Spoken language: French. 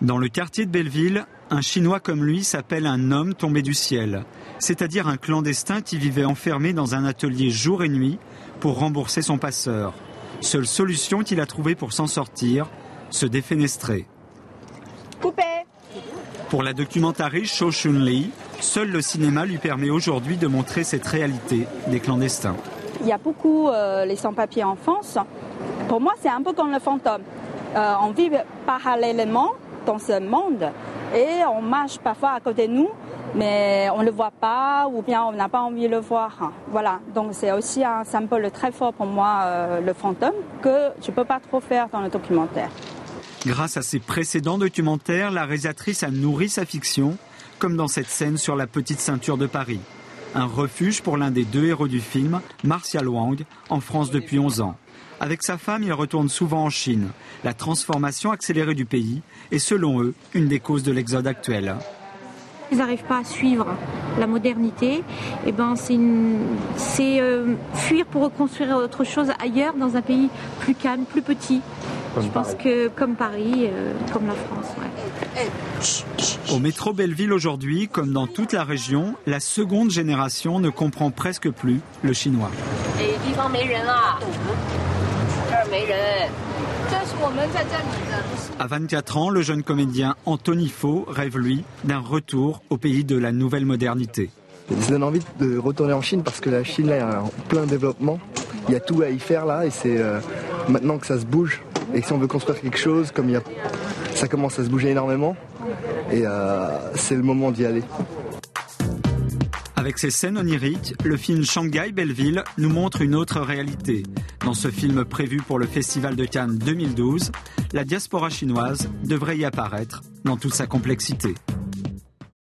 Dans le quartier de Belleville, un Chinois comme lui s'appelle un homme tombé du ciel, c'est-à-dire un clandestin qui vivait enfermé dans un atelier jour et nuit pour rembourser son passeur. Seule solution qu'il a trouvée pour s'en sortir, se défenestrer. Coupé. Pour la documentariste Cho Chun-Li, seul le cinéma lui permet aujourd'hui de montrer cette réalité des clandestins. Il y a beaucoup les sans-papiers en France. Pour moi, c'est un peu comme le fantôme. On vit parallèlement dans ce monde et on marche parfois à côté de nous, mais on ne le voit pas ou bien on n'a pas envie de le voir. Voilà, donc c'est aussi un symbole très fort pour moi, le fantôme, que je ne peux pas trop faire dans le documentaire. Grâce à ses précédents documentaires, la réalisatrice a nourri sa fiction, comme dans cette scène sur la petite ceinture de Paris. Un refuge pour l'un des deux héros du film, Martial Wang, en France depuis 11 ans. Avec sa femme, il retourne souvent en Chine. La transformation accélérée du pays est, selon eux, une des causes de l'exode actuel. Ils n'arrivent pas à suivre la modernité. Et c'est fuir pour reconstruire autre chose ailleurs, dans un pays plus calme, plus petit. Je pense que comme Paris, comme la France. Ouais. Au métro Belleville aujourd'hui, comme dans toute la région, la seconde génération ne comprend presque plus le chinois. À 24 ans, le jeune comédien Anthony Faux rêve, lui, d'un retour au pays de la nouvelle modernité. Ça donne envie de retourner en Chine parce que la Chine là, est en plein développement. Il y a tout à y faire là et c'est maintenant que ça se bouge. Et si on veut construire quelque chose, comme ça commence à se bouger énormément, et c'est le moment d'y aller. Avec ses scènes oniriques, le film Shanghai-Belleville nous montre une autre réalité. Dans ce film prévu pour le Festival de Cannes 2012, la diaspora chinoise devrait y apparaître dans toute sa complexité.